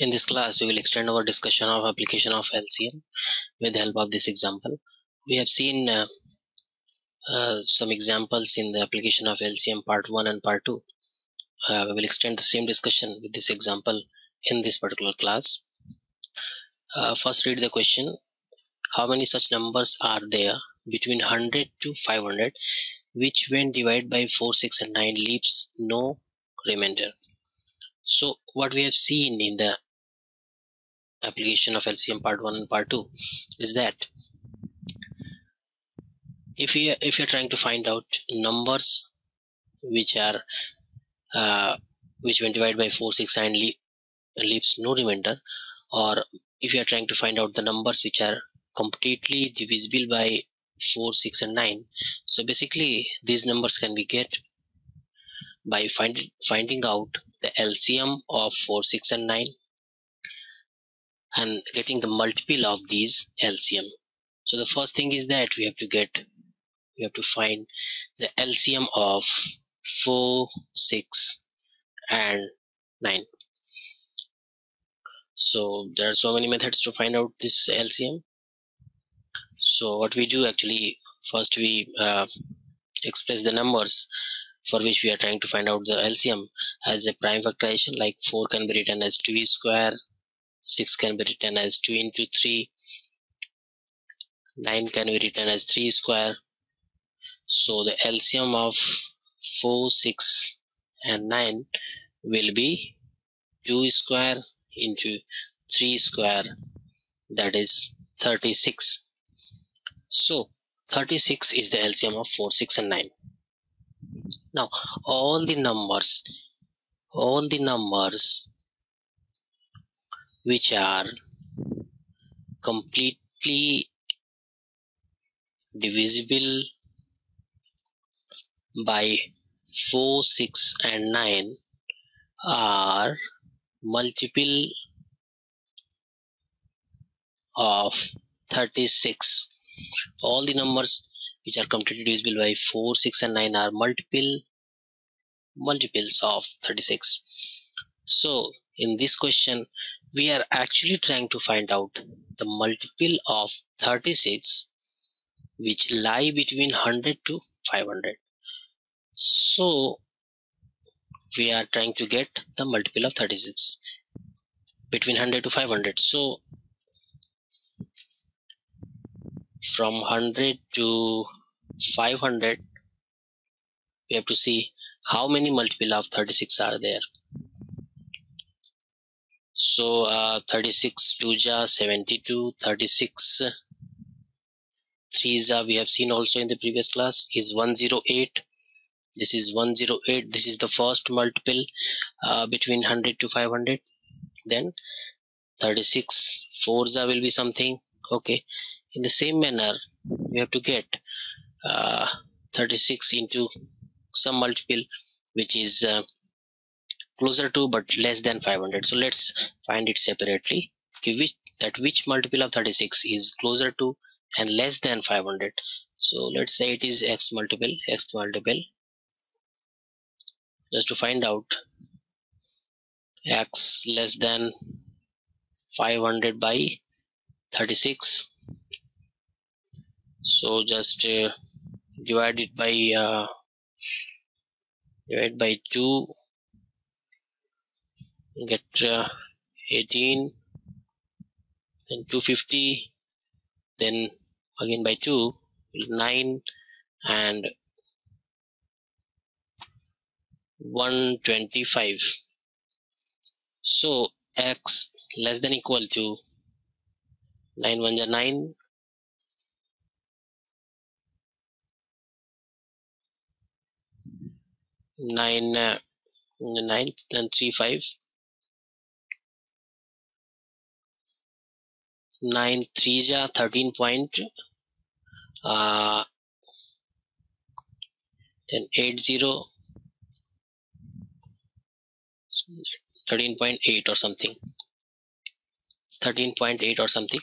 In this class, we will extend our discussion of application of LCM with the help of this example. We have seen some examples in the application of LCM part 1 and part 2. We will extend the same discussion with this example in this particular class. First, read the question. How many such numbers are there between 100 to 500 which when divided by 4, 6 and 9 leaves no remainder? So what we have seen in the application of LCM part 1 and part 2 is that if you're trying to find out numbers which are which when divided by 4, 6 and leaves no remainder, or if you are trying to find out the numbers which are completely divisible by 4, 6 and 9, so basically these numbers can be get by finding out the LCM of 4, 6 and 9 and getting the multiple of these LCM. So the first thing is that we have to find the LCM of 4, 6 and 9. So there are so many methods to find out this LCM. So what we do actually, first we express the numbers for which we are trying to find out the LCM as a prime factorization, like 4 can be written as 2e square, 6 can be written as 2 into 3, 9 can be written as 3 square. So the LCM of 4, 6 and 9 will be 2 square into 3 square, that is 36. So 36 is the LCM of 4, 6 and 9. Now all the numbers which are completely divisible by 4, 6 and 9 are multiple of 36. All the numbers which are completely divisible by 4, 6 and 9 are multiples of 36. So in this question we are actually trying to find out the multiple of 36 which lie between 100 to 500. So we are trying to get the multiple of 36 between 100 to 500. So from 100 to 500 we have to see how many multiple of 36 are there. So 36 2 ja 72, 36 3 ja we have seen also in the previous class is 108. This is 108. This is the first multiple between 100 to 500. Then 36 4 ja will be something. Okay, in the same manner we have to get 36 into some multiple which is closer to but less than 500. So let's find it separately. Which multiple of 36 is closer to and less than 500. So let's say it is x multiple. Just to find out x less than 500 by 36. So just divide it by 2, get 18, then 250, then again by 2, 9 and 125. So x less than equal to 9 1 9, 9 9, then 3 5, 9 3 ja 13 point, then 80, 13.8 or something, 13.8 or something.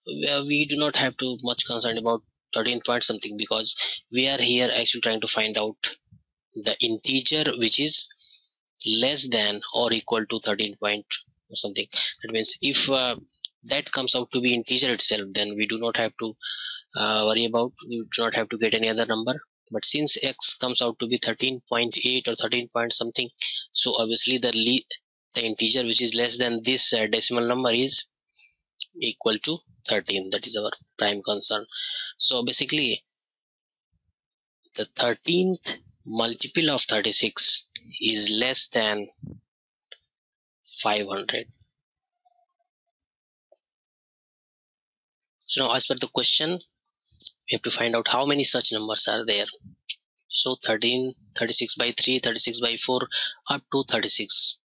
We do not have too much concern about 13 point something, because we are here actually trying to find out the integer which is less than or equal to 13.8. or something. That means if that comes out to be integer itself, then we do not have to worry about, we do not have to get any other number. But since x comes out to be 13.8 or 13 point something, so obviously the integer which is less than this decimal number is equal to 13. That is our prime concern. So basically the 13th multiple of 36 is less than 500. So now as per the question, we have to find out how many such numbers are there. So 13, 36 by 3, 36 by 4, up to 36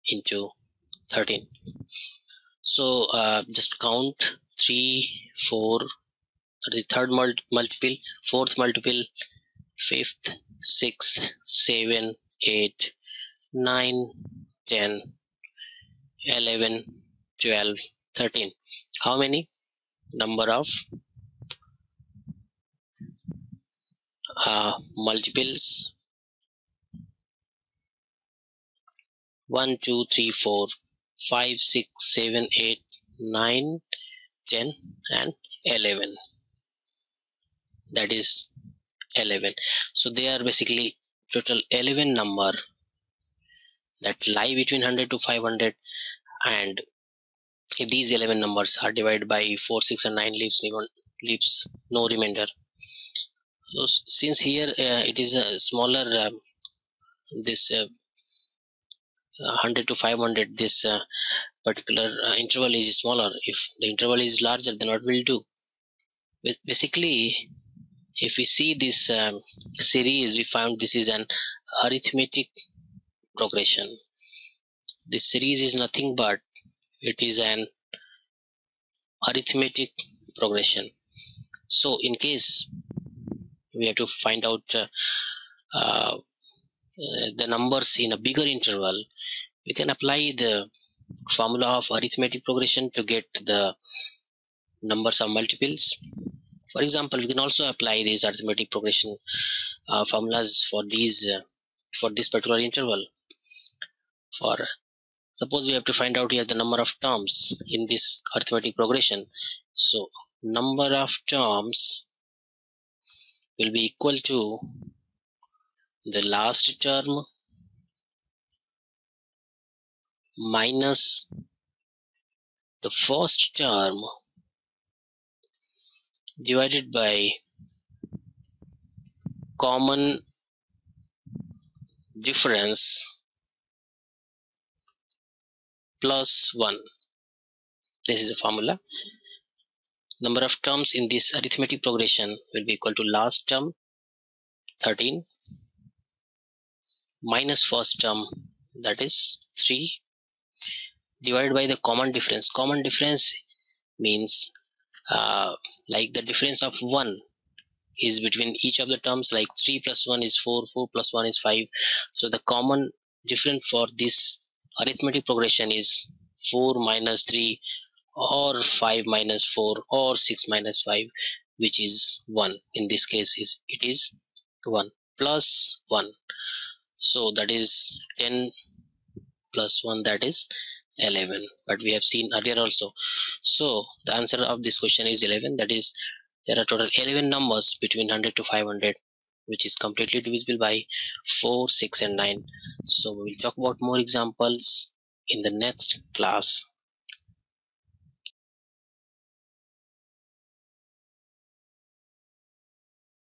into 13. So just count 3, 4, that is third multiple, fourth multiple, fifth, sixth, 7, 8, 9, 10, 11, 12, 13. How many number of multiples? 1, 2, 3, 4, 5, 6, 7, 8, 9, 10 and 11. That is 11. So they are basically total 11 number that lie between 100 to 500, and if these 11 numbers are divided by 4, 6 and 9, leaves no remainder. So since here it is a smaller, this 100 to 500, this particular interval is smaller. If the interval is larger, then what will do? Basically, if we see this series, we found this is an arithmetic progression. This series is nothing but it is an arithmetic progression. So in case we have to find out the numbers in a bigger interval, we can apply the formula of arithmetic progression to get the numbers of multiples. For example, we can also apply these arithmetic progression formulas for this particular interval. For suppose we have to find out here the number of terms in this arithmetic progression. So number of terms will be equal to the last term minus the first term divided by common difference plus 1. This is the formula. Number of terms in this arithmetic progression will be equal to last term 13 minus first term, that is 3, divided by the common difference. Common difference means like the difference of 1 is between each of the terms, like 3 plus 1 is 4, 4 plus 1 is 5. So the common difference for this arithmetic progression is 4 minus 3 or 5 minus 4 or 6 minus 5, which is 1. In this case it is 1 plus 1. So that is 10 plus 1, that is 11. But we have seen earlier also. So the answer of this question is 11. That is, there are total 11 numbers between 100 to 500 which is completely divisible by 4, 6 and 9. So we will talk about more examples in the next class.